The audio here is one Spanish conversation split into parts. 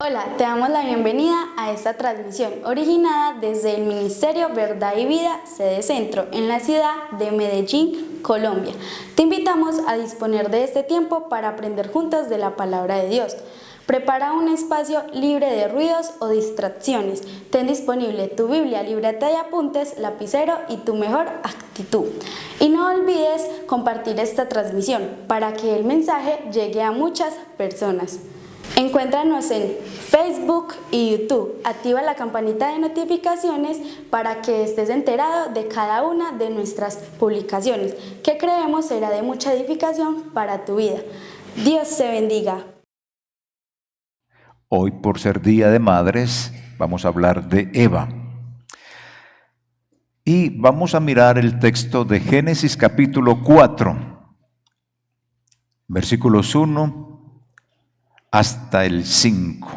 Hola, te damos la bienvenida a esta transmisión originada desde el Ministerio Verdad y Vida, sede Centro, en la ciudad de Medellín, Colombia. Te invitamos a disponer de este tiempo para aprender juntos de la Palabra de Dios. Prepara un espacio libre de ruidos o distracciones. Ten disponible tu Biblia, libreta de apuntes, lapicero y tu mejor actitud. Y no olvides compartir esta transmisión para que el mensaje llegue a muchas personas. Encuéntranos en Facebook y YouTube. Activa la campanita de notificaciones para que estés enterado de cada una de nuestras publicaciones, que creemos será de mucha edificación para tu vida. Dios te bendiga. Hoy, por ser Día de Madres, vamos a hablar de Eva. Y vamos a mirar el texto de Génesis capítulo 4, versículos 1 hasta el 5.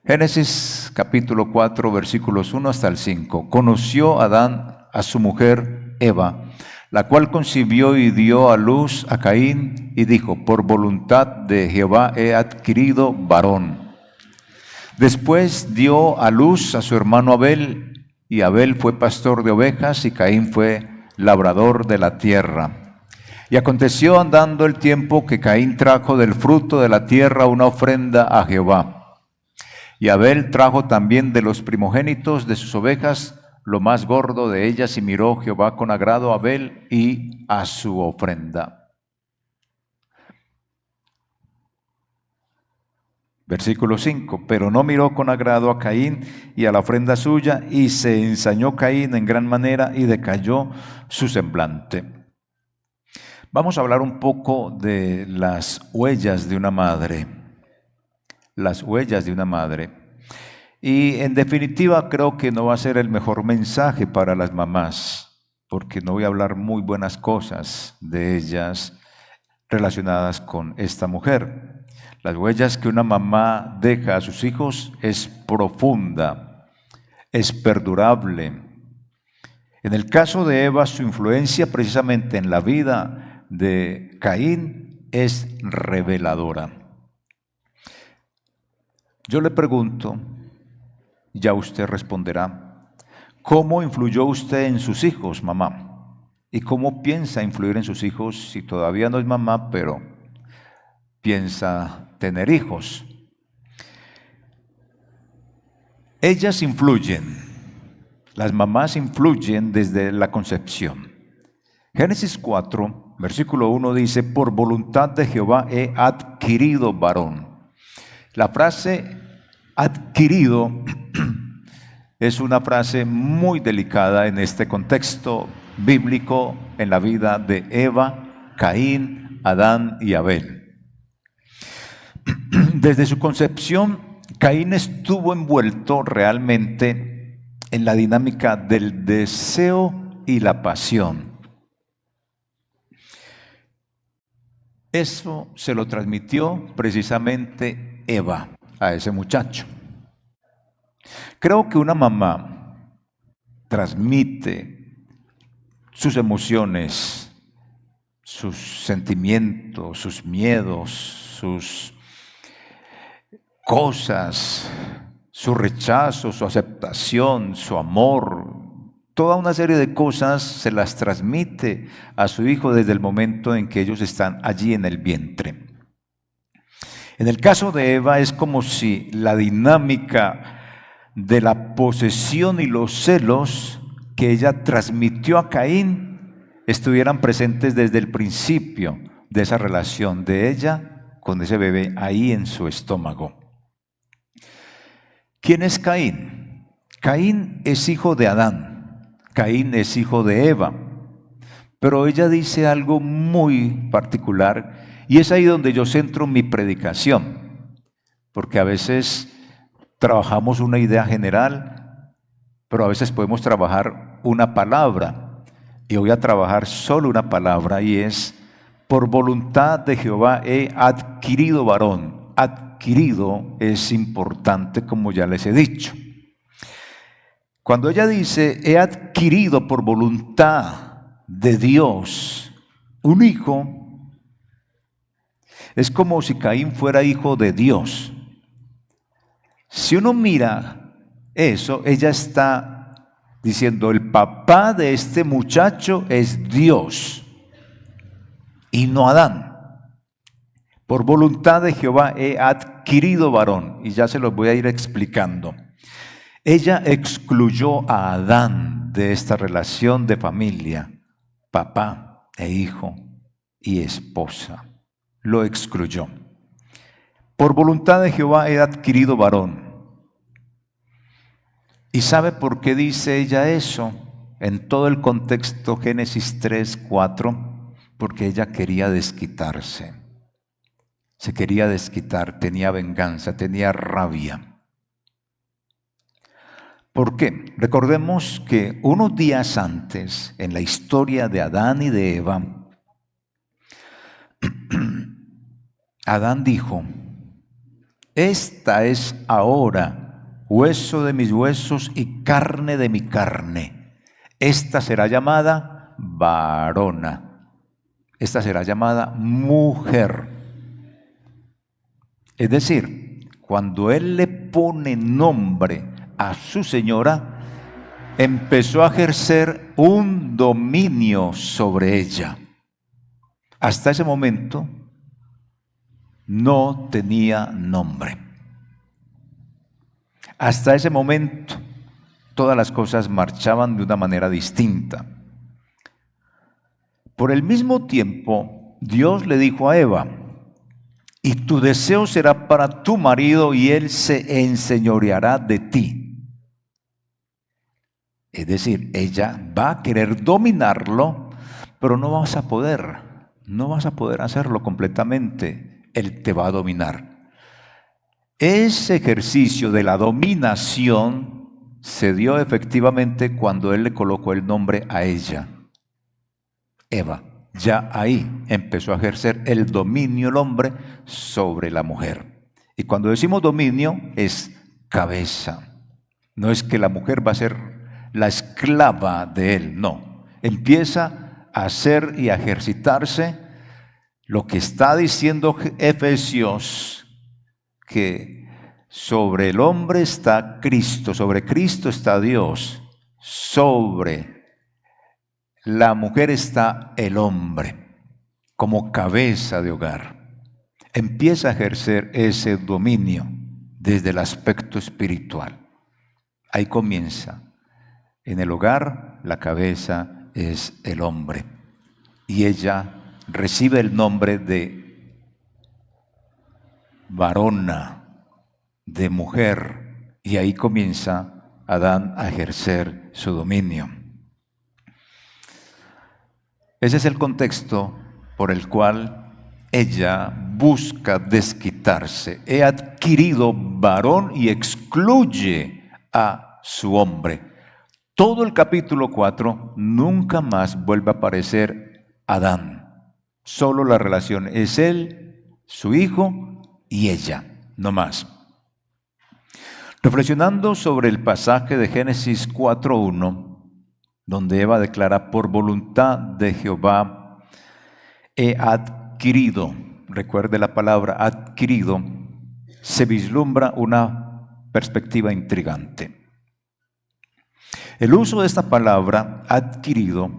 Génesis capítulo 4, versículos 1 hasta el 5. Conoció Adán a su mujer Eva, la cual concibió y dio a luz a Caín, y dijo: por voluntad de Jehová he adquirido varón. Después dio a luz a su hermano Abel, y Abel fue pastor de ovejas, y Caín fue labrador de la tierra. Y aconteció andando el tiempo que Caín trajo del fruto de la tierra una ofrenda a Jehová. Y Abel trajo también de los primogénitos de sus ovejas lo más gordo de ellas, y miró Jehová con agrado a Abel y a su ofrenda. Versículo 5, pero no miró con agrado a Caín y a la ofrenda suya, y se ensañó Caín en gran manera y decayó su semblante. Vamos a hablar un poco de las huellas de una madre. Las huellas de una madre. Y en definitiva creo que no va a ser el mejor mensaje para las mamás, porque no voy a hablar muy buenas cosas de ellas relacionadas con esta mujer. Las huellas que una mamá deja a sus hijos es profunda, es perdurable. En el caso de Eva, su influencia precisamente en la vida de Caín es reveladora. Yo le pregunto, ya usted responderá, ¿cómo influyó usted en sus hijos, mamá? ¿Y cómo piensa influir en sus hijos si todavía no es mamá, pero piensa tener hijos? Ellas influyen, las mamás influyen desde la concepción. Génesis 4, versículo 1 dice: por voluntad de Jehová he adquirido varón. La frase adquirido es una frase muy delicada en este contexto bíblico en la vida de Eva, Caín, Adán y Abel. Desde su concepción, Caín estuvo envuelto realmente en la dinámica del deseo y la pasión. Eso se lo transmitió precisamente Eva a ese muchacho. Creo que una mamá transmite sus emociones, sus sentimientos, sus miedos, sus cosas, su rechazo, su aceptación, su amor, toda una serie de cosas se las transmite a su hijo desde el momento en que ellos están allí en el vientre. En el caso de Eva es como si la dinámica de la posesión y los celos que ella transmitió a Caín estuvieran presentes desde el principio de esa relación de ella con ese bebé ahí en su estómago. ¿Quién es Caín? Caín es hijo de Adán, Caín es hijo de Eva, pero ella dice algo muy particular y es ahí donde yo centro mi predicación, porque a veces trabajamos una idea general, pero a veces podemos trabajar una palabra, y voy a trabajar solo una palabra, y es: por voluntad de Jehová he adquirido varón. Adquirido es importante, como ya les he dicho. Cuando ella dice he adquirido por voluntad de Dios un hijo, es como si Caín fuera hijo de Dios. Si uno mira eso, ella está diciendo, el papá de este muchacho es Dios y no Adán. Por voluntad de Jehová he adquirido varón. Y ya se los voy a ir explicando. Ella excluyó a Adán de esta relación de familia, papá e hijo y esposa. Lo excluyó. Por voluntad de Jehová he adquirido varón. ¿Y sabe por qué dice ella eso? En todo el contexto Génesis 3, 4, porque ella quería desquitarse. Se quería desquitar, tenía venganza, tenía rabia. ¿Por qué? Recordemos que unos días antes, en la historia de Adán y de Eva, Adán dijo, esta es ahora hueso de mis huesos y carne de mi carne. Esta será llamada varona. Esta será llamada mujer. Es decir, cuando él le pone nombre a su señora, empezó a ejercer un dominio sobre ella. Hasta ese momento no tenía nombre. Hasta ese momento todas las cosas marchaban de una manera distinta. Por el mismo tiempo, Dios le dijo a Eva, y tu deseo será para tu marido y él se enseñoreará de ti. Es decir, ella va a querer dominarlo, pero no vas a poder hacerlo completamente. Él te va a dominar. Ese ejercicio de la dominación se dio efectivamente cuando él le colocó el nombre a ella, Eva. Ya ahí empezó a ejercer el dominio el hombre sobre la mujer. Y cuando decimos dominio es cabeza. No es que la mujer va a ser la esclava de él, no. Empieza a hacer y a ejercitarse lo que está diciendo Efesios, que sobre el hombre está Cristo, sobre Cristo está Dios, sobre la mujer está el hombre como cabeza de hogar. Empieza a ejercer ese dominio desde el aspecto espiritual. Ahí comienza. En el hogar, la cabeza es el hombre. Y ella recibe el nombre de varona, de mujer. Y ahí comienza Adán a ejercer su dominio. Ese es el contexto por el cual ella busca desquitarse. He adquirido varón y excluye a su hombre. Todo el capítulo 4 nunca más vuelve a aparecer Adán. Solo la relación es él, su hijo y ella, no más. Reflexionando sobre el pasaje de Génesis 4:1, donde Eva declara, por voluntad de Jehová he adquirido, recuerde la palabra adquirido, se vislumbra una perspectiva intrigante. El uso de esta palabra adquirido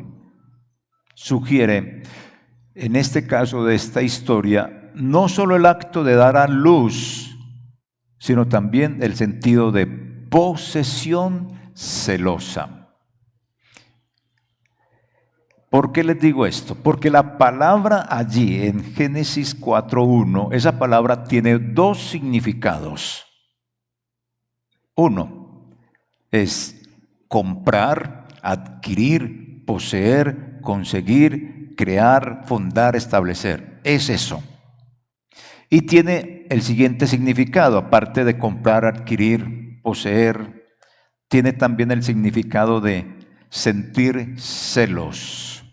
sugiere, en este caso de esta historia, no solo el acto de dar a luz, sino también el sentido de posesión celosa. ¿Por qué les digo esto? Porque la palabra allí en Génesis 4:1, esa palabra tiene dos significados. Uno es comprar, adquirir, poseer, conseguir, crear, fundar, establecer. Es eso. Y tiene el siguiente significado, aparte de comprar, adquirir, poseer, tiene también el significado de sentir celos,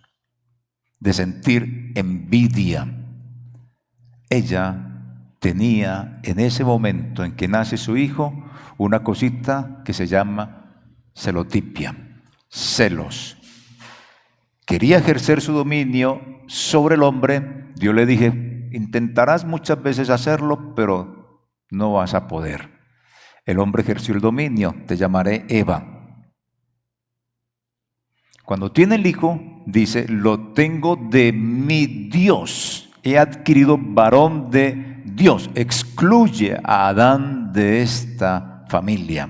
de sentir envidia. Ella tenía en ese momento en que nace su hijo una cosita que se llama celotipia, celos. Quería ejercer su dominio sobre el hombre. Yo le dije, intentarás muchas veces hacerlo, pero no vas a poder. El hombre ejerció el dominio, te llamaré Eva. Cuando tiene el hijo, dice, lo tengo de mi Dios. He adquirido varón de Dios. Excluye a Adán de esta familia.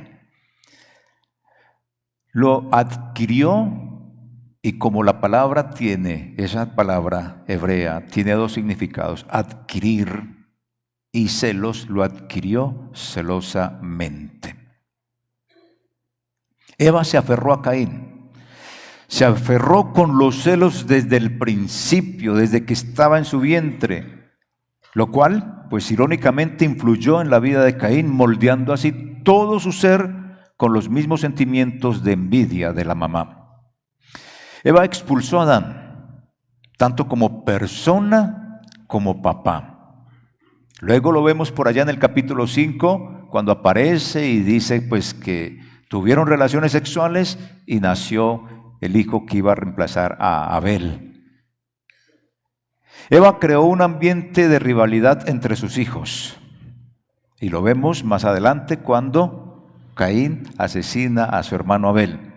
Lo adquirió. Y como la palabra tiene, esa palabra hebrea, tiene dos significados, adquirir y celos, lo adquirió celosamente. Eva se aferró a Caín, se aferró con los celos desde el principio, desde que estaba en su vientre, lo cual, pues irónicamente, influyó en la vida de Caín, moldeando así todo su ser con los mismos sentimientos de envidia de la mamá. Eva expulsó a Adán, tanto como persona como papá. Luego lo vemos por allá en el capítulo 5, cuando aparece y dice pues que tuvieron relaciones sexuales y nació el hijo que iba a reemplazar a Abel. Eva creó un ambiente de rivalidad entre sus hijos. Y lo vemos más adelante cuando Caín asesina a su hermano Abel.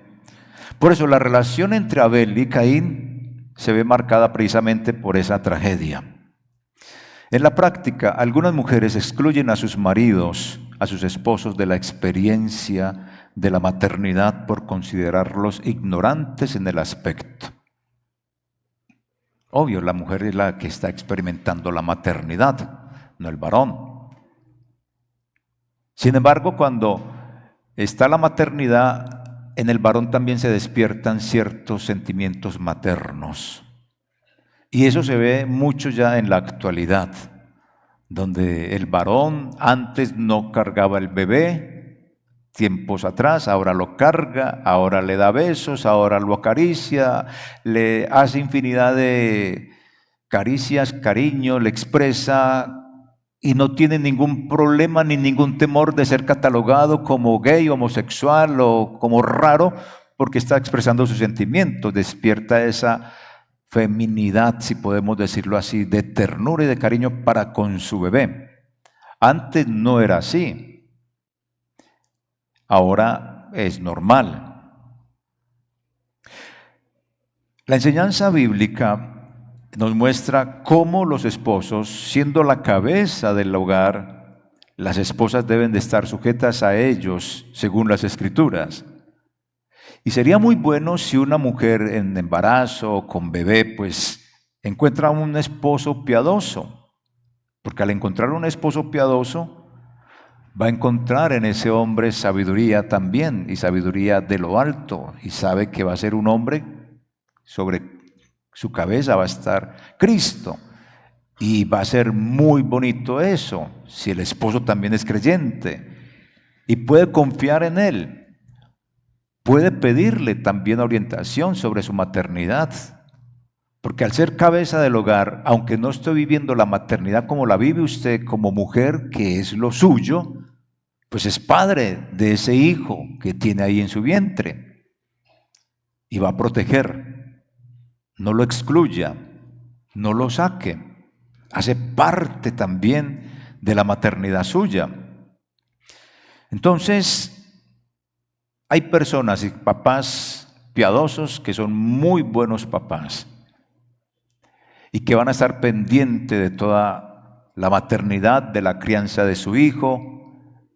Por eso la relación entre Abel y Caín se ve marcada precisamente por esa tragedia. En la práctica, algunas mujeres excluyen a sus maridos, a sus esposos, de la experiencia de la maternidad por considerarlos ignorantes en el aspecto. Obvio, la mujer es la que está experimentando la maternidad, no el varón. Sin embargo, cuando está la maternidad, en el varón también se despiertan ciertos sentimientos maternos. Y eso se ve mucho ya en la actualidad, donde el varón antes no cargaba el bebé, tiempos atrás, ahora lo carga, ahora le da besos, ahora lo acaricia, le hace infinidad de caricias, cariño, le expresa y no tiene ningún problema ni ningún temor de ser catalogado como gay, homosexual o como raro, porque está expresando sus sentimientos, despierta esa feminidad, si podemos decirlo así, de ternura y de cariño para con su bebé. Antes no era así, ahora es normal. La enseñanza bíblica nos muestra cómo los esposos, siendo la cabeza del hogar, las esposas deben de estar sujetas a ellos según las Escrituras. Y sería muy bueno si una mujer en embarazo o con bebé, pues encuentra un esposo piadoso, porque al encontrar un esposo piadoso, va a encontrar en ese hombre sabiduría también, y sabiduría de lo alto, y sabe que va a ser un hombre sobre su cabeza va a estar Cristo. Y va a ser muy bonito eso, si el esposo también es creyente y puede confiar en él. Puede pedirle también orientación sobre su maternidad. Porque al ser cabeza del hogar, aunque no esté viviendo la maternidad como la vive usted como mujer, que es lo suyo, pues es padre de ese hijo que tiene ahí en su vientre. Y va a proteger. No lo excluya, no lo saque, hace parte también de la maternidad suya. Entonces, hay personas y papás piadosos que son muy buenos papás y que van a estar pendientes de toda la maternidad, de la crianza de su hijo.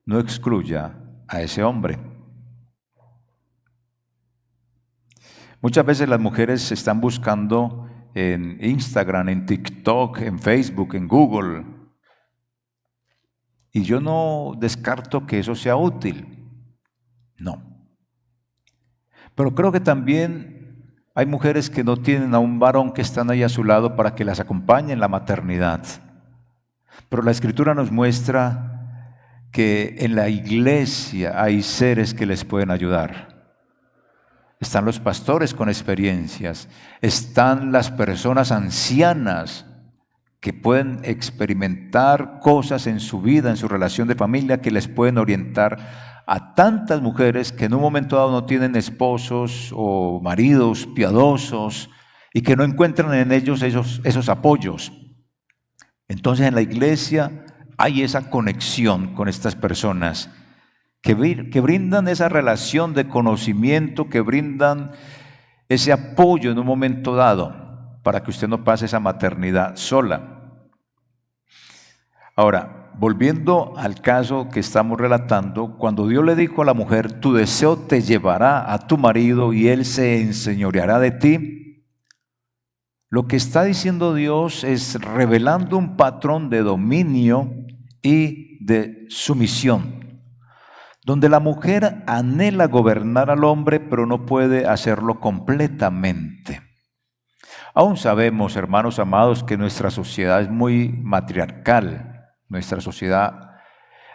No excluya a ese hombre. Muchas veces las mujeres están buscando en Instagram, en TikTok, en Facebook, en Google. Y yo no descarto que eso sea útil. No. Pero creo que también hay mujeres que no tienen a un varón que están ahí a su lado para que las acompañe en la maternidad. Pero la Escritura nos muestra que en la iglesia hay seres que les pueden ayudar. Están los pastores con experiencias, están las personas ancianas que pueden experimentar cosas en su vida, en su relación de familia, que les pueden orientar a tantas mujeres que en un momento dado no tienen esposos o maridos piadosos y que no encuentran en ellos esos apoyos. Entonces en la iglesia hay esa conexión con estas personas que brindan esa relación de conocimiento, que brindan ese apoyo en un momento dado para que usted no pase esa maternidad sola. Ahora, volviendo al caso que estamos relatando, cuando Dios le dijo a la mujer, tu deseo te llevará a tu marido y él se enseñoreará de ti, lo que está diciendo Dios es revelando un patrón de dominio y de sumisión, donde la mujer anhela gobernar al hombre, pero no puede hacerlo completamente. Aún sabemos, hermanos amados, que nuestra sociedad es muy matriarcal, nuestra sociedad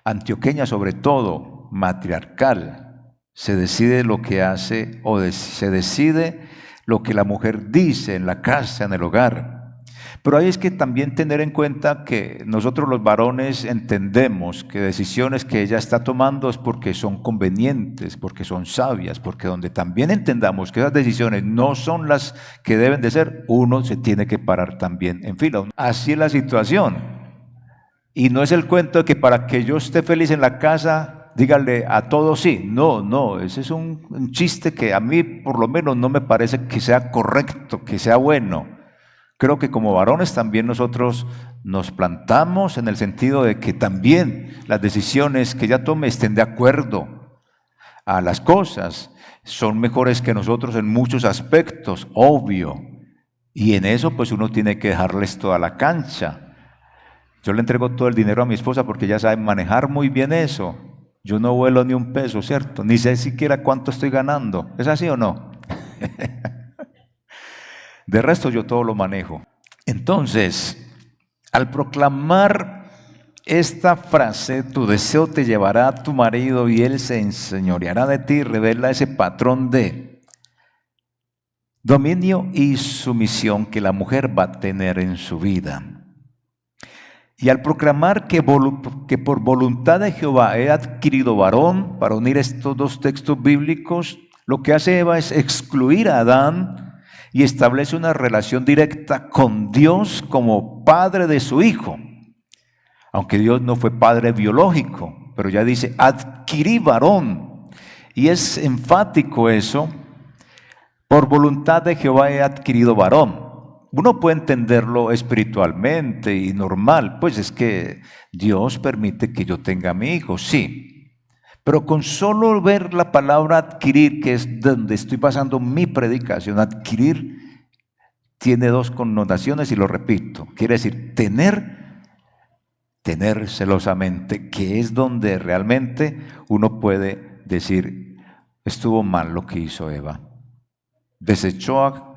antioqueña sobre todo, matriarcal. Se decide lo que hace o se decide lo que la mujer dice en la casa, en el hogar. Pero ahí es que también tener en cuenta que nosotros los varones entendemos que decisiones que ella está tomando es porque son convenientes, porque son sabias, porque donde también entendamos que esas decisiones no son las que deben de ser, uno se tiene que parar también en fila. Así es la situación. Y no es el cuento de que para que yo esté feliz en la casa, dígale a todos sí. No, ese es un chiste que a mí por lo menos no me parece que sea correcto, que sea bueno. Creo que como varones también nosotros nos plantamos en el sentido de que también las decisiones que ella tome estén de acuerdo a las cosas. Son mejores que nosotros en muchos aspectos, obvio. Y en eso pues uno tiene que dejarles toda la cancha. Yo le entrego todo el dinero a mi esposa porque ella sabe manejar muy bien eso. Yo no vuelo ni un peso, ¿cierto? Ni sé siquiera cuánto estoy ganando. ¿Es así o no? De resto yo todo lo manejo. Entonces, al proclamar esta frase, tu deseo te llevará a tu marido y él se enseñoreará de ti, revela ese patrón de dominio y sumisión que la mujer va a tener en su vida. Y al proclamar que por voluntad de Jehová he adquirido varón, para unir estos dos textos bíblicos, lo que hace Eva es excluir a Adán y establece una relación directa con Dios como padre de su hijo. Aunque Dios no fue padre biológico, pero ya dice, adquirí varón. Y es enfático eso, por voluntad de Jehová he adquirido varón. Uno puede entenderlo espiritualmente y normal, pues es que Dios permite que yo tenga a mi hijo, sí. Pero con solo ver la palabra adquirir, que es donde estoy basando mi predicación, adquirir tiene dos connotaciones y lo repito. Quiere decir tener celosamente, que es donde realmente uno puede decir, estuvo mal lo que hizo Eva. Desechó a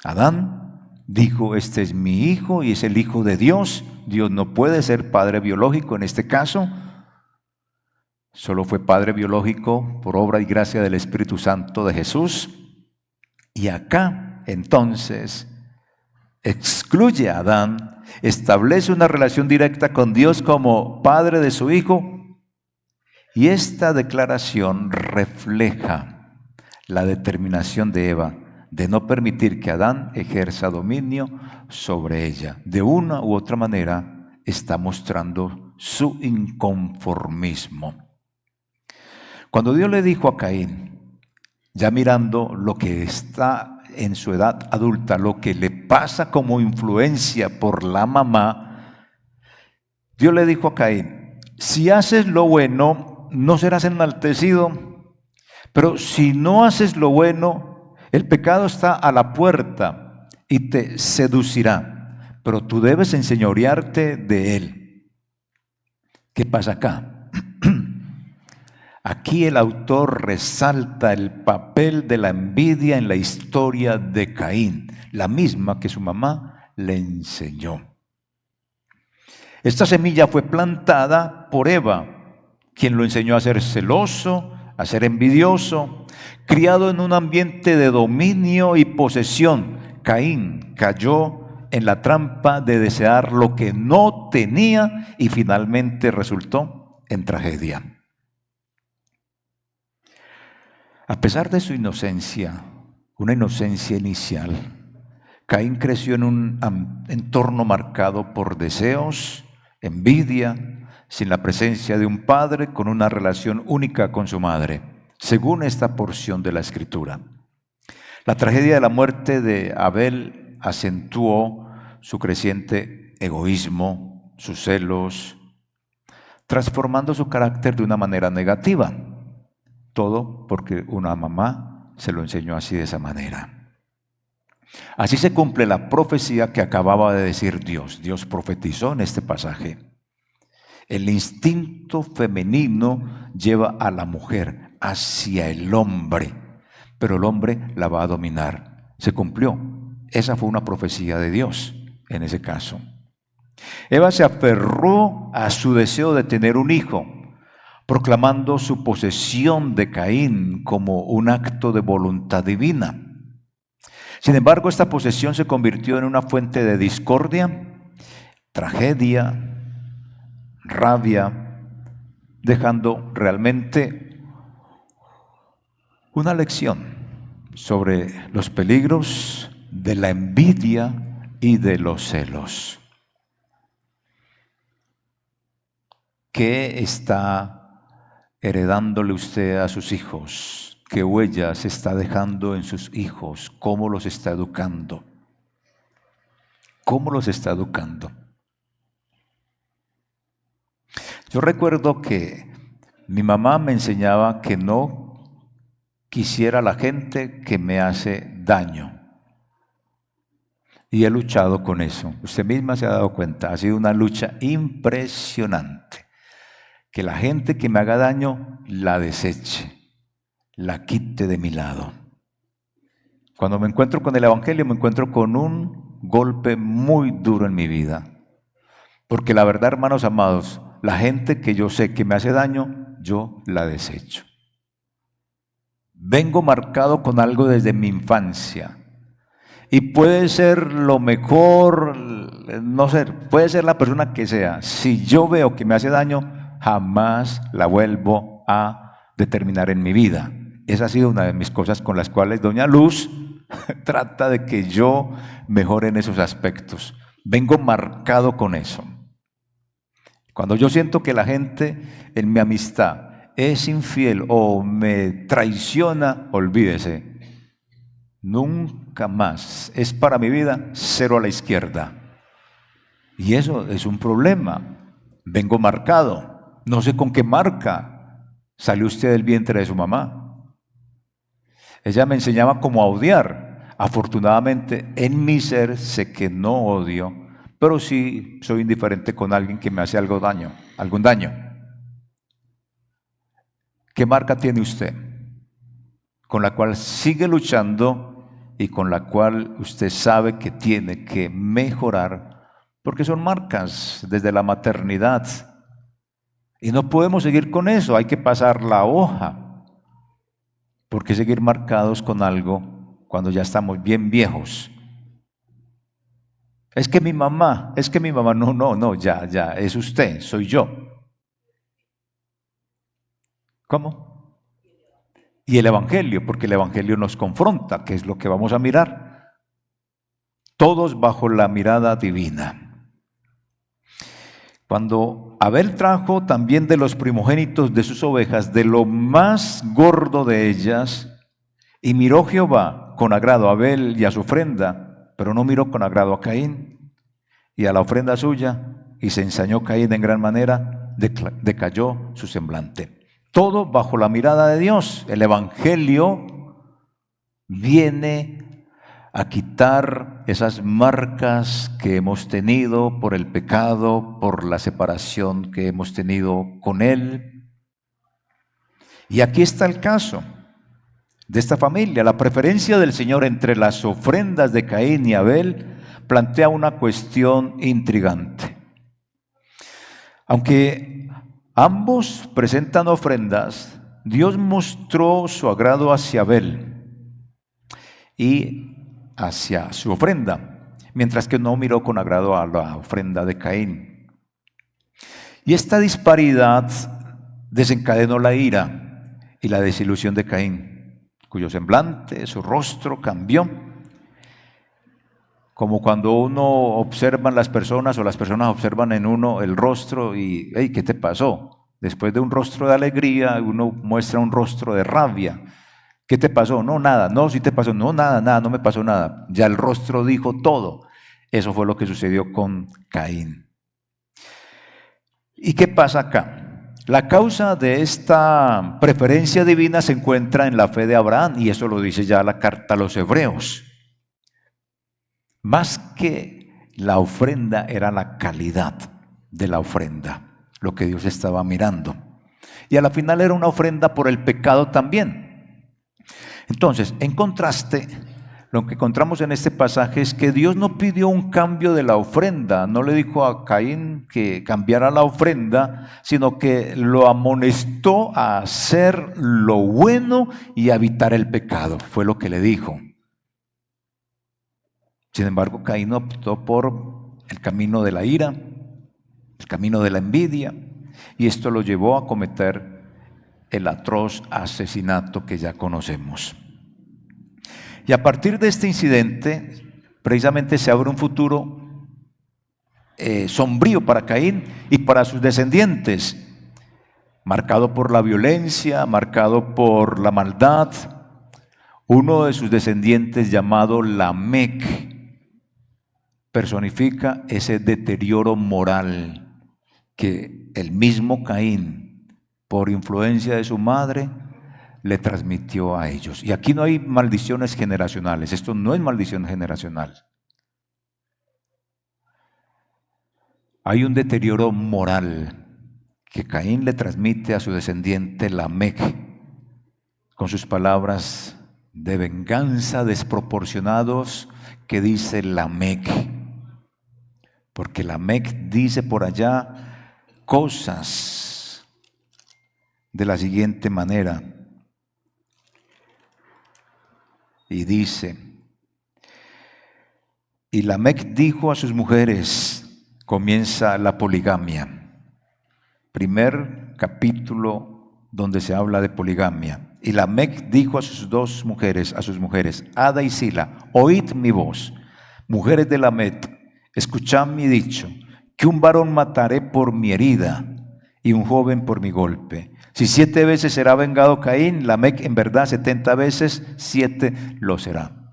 Adán, dijo, este es mi hijo y es el hijo de Dios. Dios no puede ser padre biológico en este caso. Solo fue padre biológico por obra y gracia del Espíritu Santo de Jesús. Y acá, entonces, excluye a Adán, establece una relación directa con Dios como padre de su hijo. Y esta declaración refleja la determinación de Eva de no permitir que Adán ejerza dominio sobre ella. De una u otra manera está mostrando su inconformismo. Cuando Dios le dijo a Caín, ya mirando lo que está en su edad adulta, lo que le pasa como influencia por la mamá, Dios le dijo a Caín, si haces lo bueno, no serás enaltecido, pero si no haces lo bueno, el pecado está a la puerta y te seducirá, pero tú debes enseñorearte de él. ¿Qué pasa acá? Aquí el autor resalta el papel de la envidia en la historia de Caín, la misma que su mamá le enseñó. Esta semilla fue plantada por Eva, quien lo enseñó a ser celoso, a ser envidioso, criado en un ambiente de dominio y posesión. Caín cayó en la trampa de desear lo que no tenía y finalmente resultó en tragedia. A pesar de su inocencia, una inocencia inicial, Caín creció en un entorno marcado por deseos, envidia, sin la presencia de un padre, con una relación única con su madre, según esta porción de la Escritura. La tragedia de la muerte de Abel acentuó su creciente egoísmo, sus celos, transformando su carácter de una manera negativa. Todo porque una mamá se lo enseñó así, de esa manera. Así se cumple la profecía que acababa de decir Dios. Dios profetizó en este pasaje. El instinto femenino lleva a la mujer hacia el hombre, pero el hombre la va a dominar. Se cumplió. Esa fue una profecía de Dios en ese caso. Eva se aferró a su deseo de tener un hijo, proclamando su posesión de Caín como un acto de voluntad divina. Sin embargo, esta posesión se convirtió en una fuente de discordia, tragedia, rabia, dejando realmente una lección sobre los peligros de la envidia y de los celos. ¿Qué está heredándole usted a sus hijos? ¿Qué huellas está dejando en sus hijos? ¿Cómo los está educando? ¿Cómo los está educando? Yo recuerdo que mi mamá me enseñaba que no quisiera a la gente que me hace daño. Y he luchado con eso. Usted misma se ha dado cuenta, ha sido una lucha impresionante. Que la gente que me haga daño la deseche, la quite de mi lado. Cuando me encuentro con el Evangelio, me encuentro con un golpe muy duro en mi vida. Porque la verdad, hermanos amados, la gente que yo sé que me hace daño, yo la desecho. Vengo marcado con algo desde mi infancia. Y puede ser lo mejor, no sé, puede ser la persona que sea. Si yo veo que me hace daño, jamás la vuelvo a determinar en mi vida. Esa ha sido una de mis cosas con las cuales doña Luz trata de que yo mejore en esos aspectos. Vengo marcado con eso. Cuando yo siento que la gente en mi amistad es infiel o me traiciona, olvídese. Nunca más. Es para mi vida 0 a la izquierda. Y eso es un problema. Vengo marcado. No sé con qué marca salió usted del vientre de su mamá. Ella me enseñaba cómo a odiar. Afortunadamente, en mi ser sé que no odio, pero sí soy indiferente con alguien que me hace algún daño. ¿Qué marca tiene usted? Con la cual sigue luchando y con la cual usted sabe que tiene que mejorar, porque son marcas desde la maternidad. Y no podemos seguir con eso, hay que pasar la hoja. ¿Por qué seguir marcados con algo cuando ya estamos bien viejos? Es que mi mamá, no, ya, es usted, soy yo. ¿Cómo? Y el Evangelio, porque el Evangelio nos confronta, que es lo que vamos a mirar. Todos bajo la mirada divina. Cuando Abel trajo también de los primogénitos de sus ovejas, de lo más gordo de ellas, y miró Jehová con agrado a Abel y a su ofrenda, pero no miró con agrado a Caín y a la ofrenda suya, y se ensañó Caín en gran manera, decayó su semblante. Todo bajo la mirada de Dios. El Evangelio viene a quitar esas marcas que hemos tenido por el pecado, por la separación que hemos tenido con Él. Y aquí está el caso de esta familia. La preferencia del Señor entre las ofrendas de Caín y Abel plantea una cuestión intrigante. Aunque ambos presentan ofrendas, Dios mostró su agrado hacia Abel y hacia su ofrenda, mientras que no miró con agrado a la ofrenda de Caín. Y esta disparidad desencadenó la ira y la desilusión de Caín, cuyo semblante, su rostro cambió. como cuando uno observa en las personas o las personas observan en uno el rostro y, hey, ¿qué te pasó? Después de un rostro de alegría, uno muestra un rostro de rabia. ¿Qué te pasó? No, nada. No, sí te pasó. No, nada, nada, no me pasó nada. Ya el rostro dijo todo. Eso fue lo que sucedió con Caín. ¿Y qué pasa acá? La causa de esta preferencia divina se encuentra en la fe de Abraham, y eso lo dice ya la carta a los Hebreos. Más que la ofrenda era la calidad de la ofrenda, lo que Dios estaba mirando. Y a la final era una ofrenda por el pecado también. Entonces, en contraste, lo que encontramos en este pasaje es que Dios no pidió un cambio de la ofrenda, no le dijo a Caín que cambiara la ofrenda, sino que lo amonestó a hacer lo bueno y a evitar el pecado, fue lo que le dijo. Sin embargo, Caín optó por el camino de la ira, el camino de la envidia, y esto lo llevó a cometer el atroz asesinato que ya conocemos. Y a partir de este incidente, precisamente se abre un futuro sombrío para Caín y para sus descendientes, marcado por la violencia, marcado por la maldad. Uno de sus descendientes, llamado Lamec, personifica ese deterioro moral que el mismo Caín, por influencia de su madre, le transmitió a ellos. Y aquí no hay maldiciones generacionales, esto no es maldición generacional. Hay un deterioro moral que Caín le transmite a su descendiente Lamec, con sus palabras de venganza desproporcionados que dice Lamec. Porque Lamec dice por allá cosas de la siguiente manera. Y dice, y Lamec dijo a sus mujeres, comienza la poligamia. Primer capítulo donde se habla de poligamia. Y Lamec dijo a sus dos mujeres, Ada y Sila, oíd mi voz, mujeres de Lamec, escuchad mi dicho, que un varón mataré por mi herida y un joven por mi golpe. Si 7 veces será vengado Caín, Lamec en verdad 70 veces 7 lo será.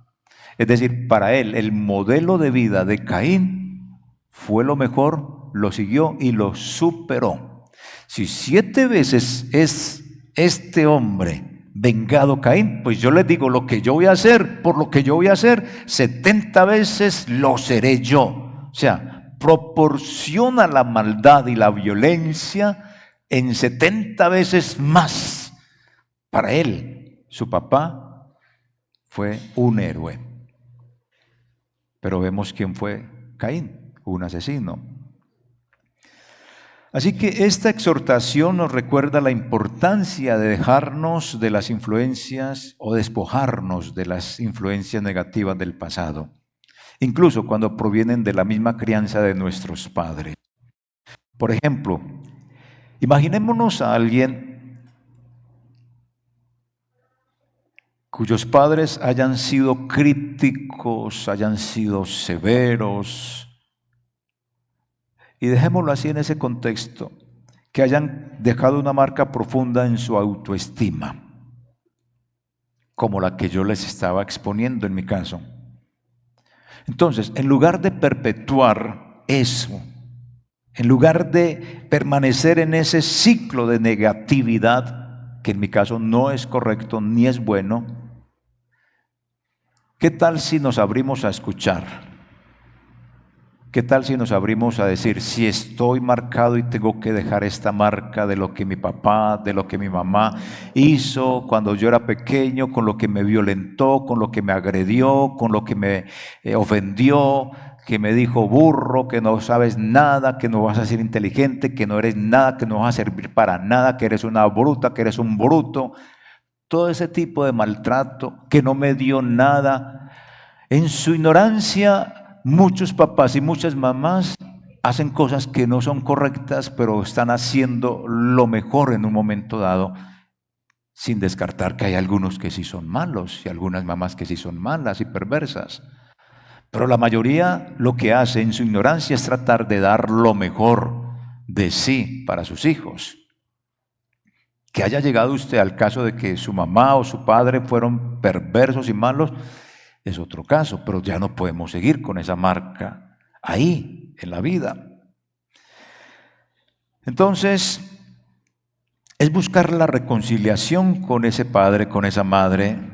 Es decir, para él el modelo de vida de Caín fue lo mejor, lo siguió y lo superó. Si 7 veces es este hombre vengado Caín, pues yo les digo lo que yo voy a hacer, por lo que yo voy a hacer, 70 veces lo seré yo. O sea, proporciona la maldad y la violencia en 70 veces más. Para él, su papá fue un héroe. Pero vemos quién fue Caín, un asesino. Así que esta exhortación nos recuerda la importancia de dejarnos de las influencias o despojarnos de las influencias negativas del pasado, incluso cuando provienen de la misma crianza de nuestros padres. Por ejemplo, imaginémonos a alguien cuyos padres hayan sido críticos, hayan sido severos, y dejémoslo así en ese contexto, que hayan dejado una marca profunda en su autoestima, como la que yo les estaba exponiendo en mi caso. Entonces, en lugar de perpetuar eso, en lugar de permanecer en ese ciclo de negatividad, que en mi caso no es correcto ni es bueno, ¿qué tal si nos abrimos a escuchar? ¿Qué tal si nos abrimos a decir, si estoy marcado y tengo que dejar esta marca de lo que mi papá, de lo que mi mamá hizo cuando yo era pequeño, con lo que me violentó, con lo que me agredió, con lo que me ofendió, que me dijo burro, que no sabes nada, que no vas a ser inteligente, que no eres nada, que no vas a servir para nada, que eres una bruta, que eres un bruto? Todo ese tipo de maltrato, que no me dio nada. En su ignorancia, muchos papás y muchas mamás hacen cosas que no son correctas, pero están haciendo lo mejor en un momento dado, sin descartar que hay algunos que sí son malos y algunas mamás que sí son malas y perversas. Pero la mayoría lo que hace en su ignorancia es tratar de dar lo mejor de sí para sus hijos. Que haya llegado usted al caso de que su mamá o su padre fueron perversos y malos, es otro caso, pero ya no podemos seguir con esa marca ahí, en la vida. Entonces, es buscar la reconciliación con ese padre, con esa madre,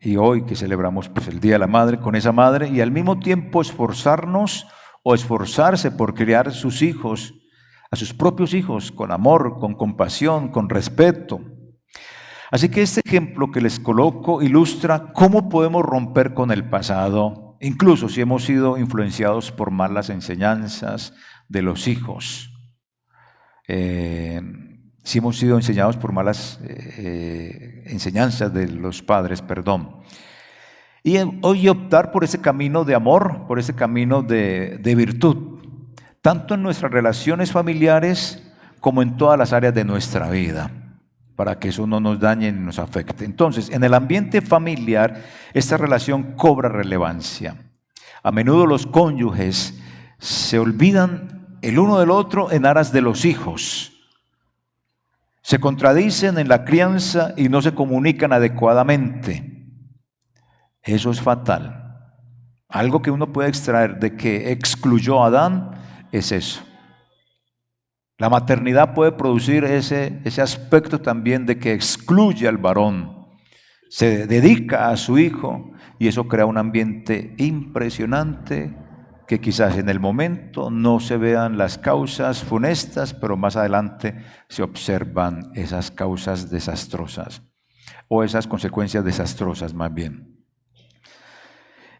y hoy que celebramos pues, el Día de la Madre, con esa madre, y al mismo tiempo esforzarnos o esforzarse por criar sus hijos, a sus propios hijos, con amor, con compasión, con respeto. Así que este ejemplo que les coloco ilustra cómo podemos romper con el pasado, incluso si hemos sido influenciados por malas enseñanzas de los hijos. Si hemos sido enseñados por malas enseñanzas de los padres, perdón. Y hoy optar por ese camino de amor, por ese camino de virtud, tanto en nuestras relaciones familiares como en todas las áreas de nuestra vida, para que eso no nos dañe ni nos afecte. Entonces, en el ambiente familiar, esta relación cobra relevancia. A menudo los cónyuges se olvidan el uno del otro en aras de los hijos. Se contradicen en la crianza y no se comunican adecuadamente. Eso es fatal. Algo que uno puede extraer de que excluyó a Adán es eso. La maternidad puede producir ese aspecto también de que excluye al varón. Se dedica a su hijo y eso crea un ambiente impresionante que quizás en el momento no se vean las causas funestas, pero más adelante se observan esas causas desastrosas o esas consecuencias desastrosas más bien.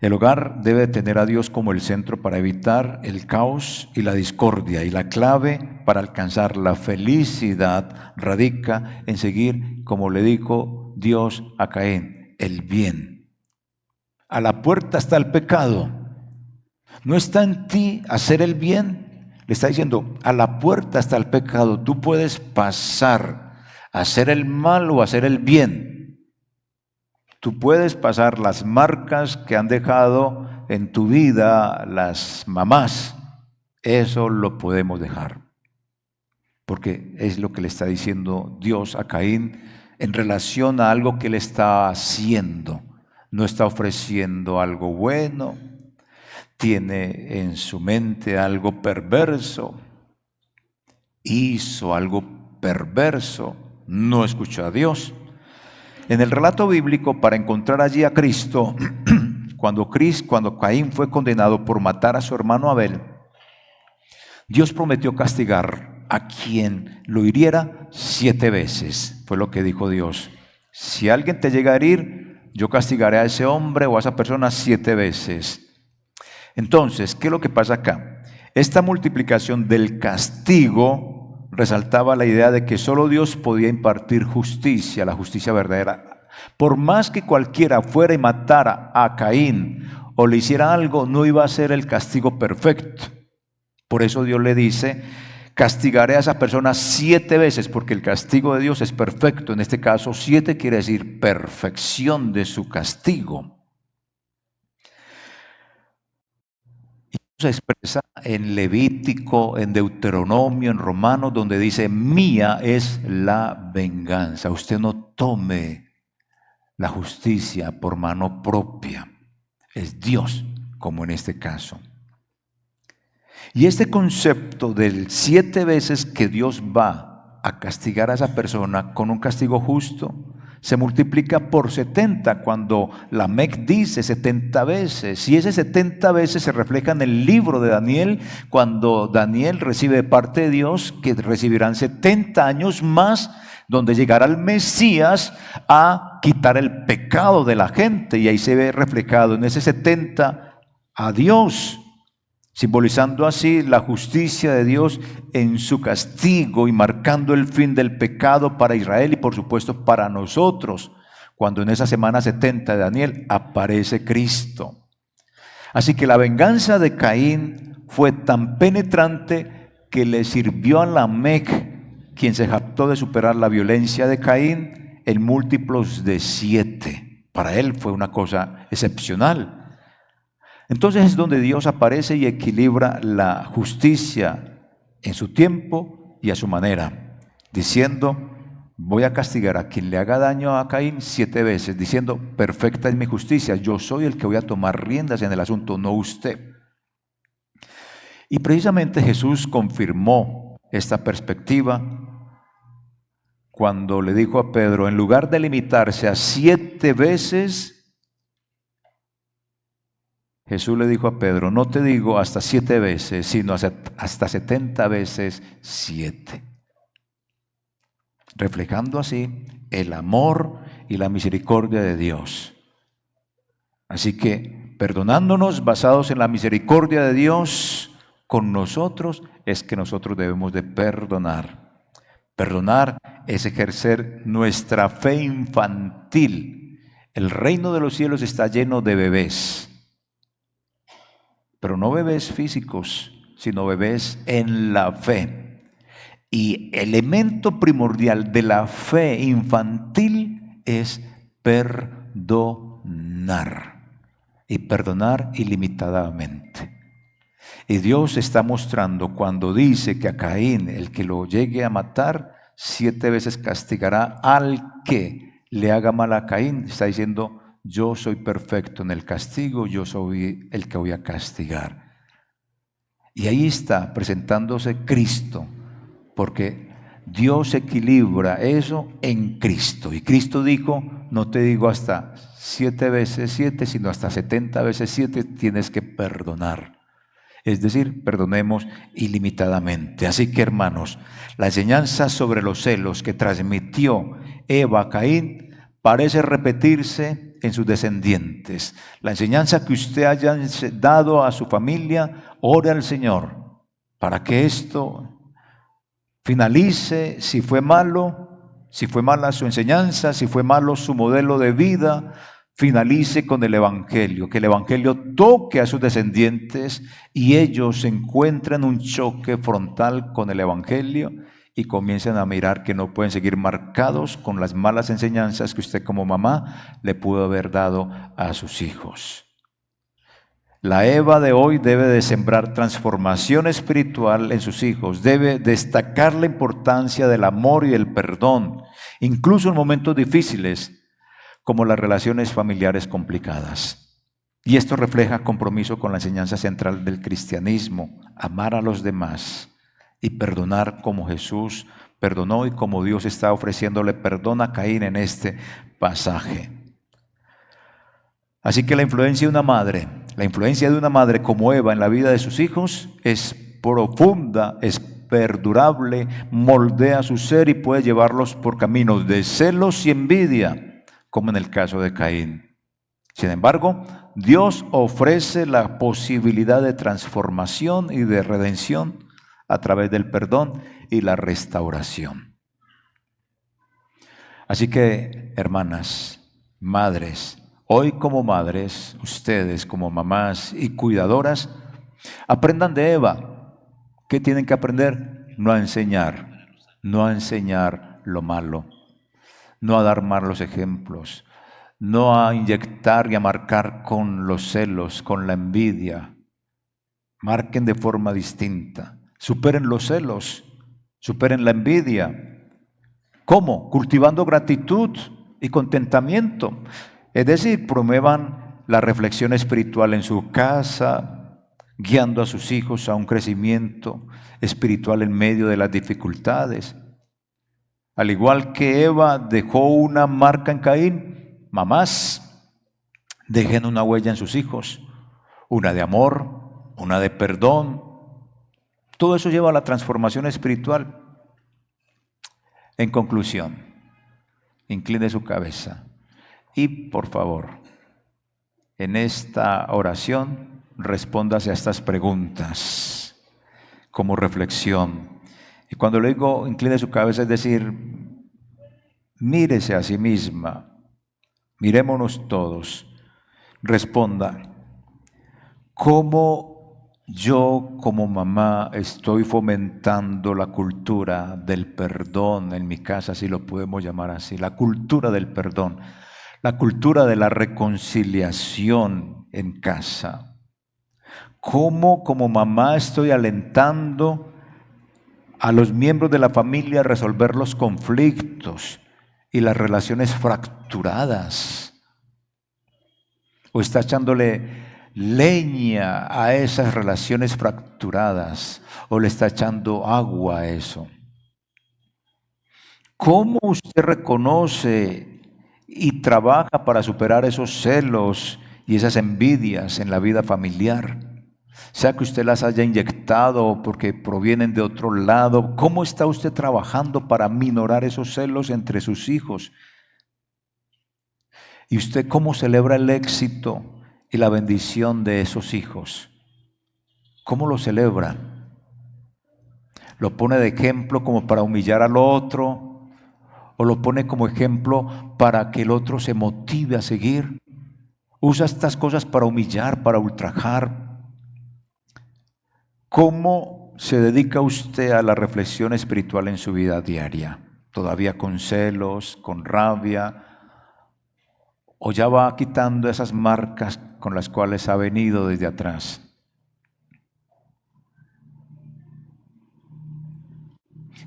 El hogar debe tener a Dios como el centro para evitar el caos y la discordia, y la clave para alcanzar la felicidad radica en seguir, como le dijo Dios a Caín, el bien. A la puerta está el pecado. No está en ti hacer el bien. Le está diciendo, a la puerta está el pecado. Tú puedes pasar a hacer el mal o a hacer el bien. Tú puedes pasar las marcas que han dejado en tu vida las mamás. Eso lo podemos dejar. Porque es lo que le está diciendo Dios a Caín en relación a algo que él está haciendo. No está ofreciendo algo bueno. Tiene en su mente algo perverso. Hizo algo perverso. No escuchó a Dios. En el relato bíblico, para encontrar allí a Cristo, cuando Caín fue condenado por matar a su hermano Abel, Dios prometió castigar a quien lo hiriera 7 veces. Fue lo que dijo Dios. Si alguien te llega a herir, yo castigaré a ese hombre o a esa persona 7 veces. Entonces, ¿qué es lo que pasa acá? Esta multiplicación del castigo resaltaba la idea de que solo Dios podía impartir justicia, la justicia verdadera. Por más que cualquiera fuera y matara a Caín o le hiciera algo, no iba a ser el castigo perfecto. Por eso Dios le dice, castigaré a esa persona 7 veces, porque el castigo de Dios es perfecto. En este caso, 7 quiere decir perfección de su castigo. Se expresa en Levítico, en Deuteronomio, en Romanos, donde dice, mía es la venganza. Usted no tome la justicia por mano propia. Es Dios, como en este caso. Y este concepto del 7 veces que Dios va a castigar a esa persona con un castigo justo, se multiplica por 70 cuando la MEC dice 70 veces. Y ese 70 veces se refleja en el libro de Daniel, cuando Daniel recibe de parte de Dios que recibirán 70 años más, donde llegará el Mesías a quitar el pecado de la gente. Y ahí se ve reflejado en ese 70 a Dios, simbolizando así la justicia de Dios en su castigo y marcando el fin del pecado para Israel y por supuesto para nosotros, cuando en esa semana 70 de Daniel aparece Cristo. Así que la venganza de Caín fue tan penetrante que le sirvió a Lamec, quien se jactó de superar la violencia de Caín en múltiplos de 7. Para él fue una cosa excepcional. Entonces es donde Dios aparece y equilibra la justicia en su tiempo y a su manera, diciendo: voy a castigar a quien le haga daño a Caín 7 veces, diciendo: perfecta es mi justicia, yo soy el que voy a tomar riendas en el asunto, no usted. Y precisamente Jesús confirmó esta perspectiva cuando le dijo a Pedro: en lugar de limitarse a 7 veces, Jesús le dijo a Pedro: no te digo hasta 7 veces, sino hasta 70 veces 7. Reflejando así el amor y la misericordia de Dios. Así que, perdonándonos basados en la misericordia de Dios con nosotros, es que nosotros debemos de perdonar. Perdonar es ejercer nuestra fe infantil. El reino de los cielos está lleno de bebés, pero no bebés físicos, sino bebés en la fe. Y elemento primordial de la fe infantil es perdonar, y perdonar ilimitadamente. Y Dios está mostrando cuando dice que a Caín, el que lo llegue a matar, 7 veces castigará al que le haga mal a Caín. Está diciendo: yo soy perfecto en el castigo, yo soy el que voy a castigar. Y ahí está presentándose Cristo, porque Dios equilibra eso en Cristo. Y Cristo dijo: no te digo hasta 7 veces 7, sino hasta 70 veces 7 tienes que perdonar. Es decir, perdonemos ilimitadamente. Así que, hermanos, la enseñanza sobre los celos que transmitió Eva a Caín parece repetirse en sus descendientes. La enseñanza que usted haya dado a su familia, ore al Señor para que esto finalice. Si fue malo, si fue mala su enseñanza, si fue malo su modelo de vida, finalice con el Evangelio, que el Evangelio toque a sus descendientes y ellos encuentren un choque frontal con el Evangelio y comiencen a mirar que no pueden seguir marcados con las malas enseñanzas que usted como mamá le pudo haber dado a sus hijos. La Eva de hoy debe de sembrar transformación espiritual en sus hijos, debe destacar la importancia del amor y el perdón, incluso en momentos difíciles, como las relaciones familiares complicadas. Y esto refleja compromiso con la enseñanza central del cristianismo: amar a los demás y perdonar como Jesús perdonó y como Dios está ofreciéndole perdón a Caín en este pasaje. Así que la influencia de una madre como Eva en la vida de sus hijos es profunda, es perdurable, moldea su ser y puede llevarlos por caminos de celos y envidia, como en el caso de Caín. Sin embargo, Dios ofrece la posibilidad de transformación y de redención a través del perdón y la restauración. Así que, hermanas, madres, hoy como madres, ustedes como mamás y cuidadoras, aprendan de Eva. ¿Qué tienen que aprender? No a enseñar lo malo, no a dar malos ejemplos, no a inyectar y a marcar con los celos, con la envidia. Marquen de forma distinta. Superen los celos, superen la envidia. ¿Cómo? Cultivando gratitud y contentamiento. Es decir, promuevan la reflexión espiritual en su casa, guiando a sus hijos a un crecimiento espiritual en medio de las dificultades. Al igual que Eva dejó una marca en Caín, mamás, dejen una huella en sus hijos, una de amor, una de perdón. Todo eso lleva a la transformación espiritual. En conclusión, incline su cabeza y, por favor, en esta oración, respóndase a estas preguntas como reflexión. Y cuando le digo incline su cabeza, es decir, mírese a sí misma, mirémonos todos, responda: ¿cómo yo como mamá estoy fomentando la cultura del perdón en mi casa, si lo podemos llamar así, la cultura del perdón, la cultura de la reconciliación en casa? ¿Cómo como mamá estoy alentando a los miembros de la familia a resolver los conflictos y las relaciones fracturadas? ¿O está echándole leña a esas relaciones fracturadas? ¿O le está echando agua a eso? ¿Cómo usted reconoce y trabaja para superar esos celos y esas envidias en la vida familiar? Sea que usted las haya inyectado porque provienen de otro lado. ¿Cómo está usted trabajando para minorar esos celos entre sus hijos? ¿Y usted cómo celebra el éxito y la bendición de esos hijos? ¿Cómo lo celebra? ¿Lo pone de ejemplo como para humillar al otro? ¿O lo pone como ejemplo para que el otro se motive a seguir? ¿Usa estas cosas para humillar, para ultrajar? ¿Cómo se dedica usted a la reflexión espiritual en su vida diaria? ¿Todavía con celos, con rabia? ¿O ya va quitando esas marcas con las cuales ha venido desde atrás?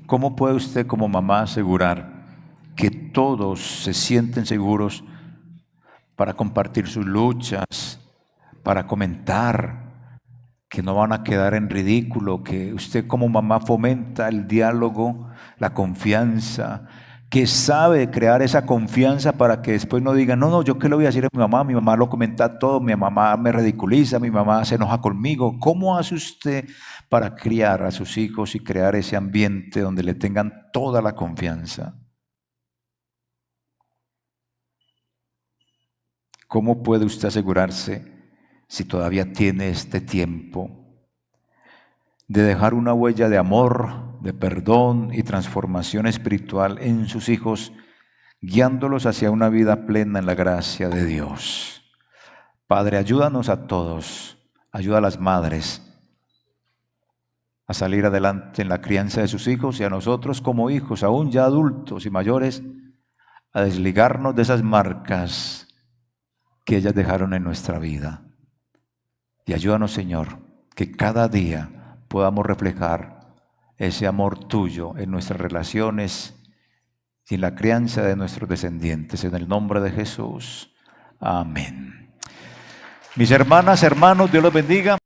¿Cómo puede usted como mamá asegurar que todos se sienten seguros para compartir sus luchas, para comentar, que no van a quedar en ridículo, que usted como mamá fomenta el diálogo, la confianza, que sabe crear esa confianza para que después no digan, no, yo qué le voy a decir a mi mamá lo comenta todo, mi mamá me ridiculiza, mi mamá se enoja conmigo? ¿Cómo hace usted para criar a sus hijos y crear ese ambiente donde le tengan toda la confianza? ¿Cómo puede usted asegurarse, si todavía tiene este tiempo, de dejar una huella de amor, de perdón y transformación espiritual en sus hijos, guiándolos hacia una vida plena en la gracia de Dios? Padre, ayúdanos a todos, ayuda a las madres a salir adelante en la crianza de sus hijos y a nosotros como hijos, aún ya adultos y mayores, a desligarnos de esas marcas que ellas dejaron en nuestra vida. Y ayúdanos, Señor, que cada día podamos reflejar ese amor tuyo en nuestras relaciones y en la crianza de nuestros descendientes. En el nombre de Jesús. Amén. Mis hermanas, hermanos, Dios los bendiga.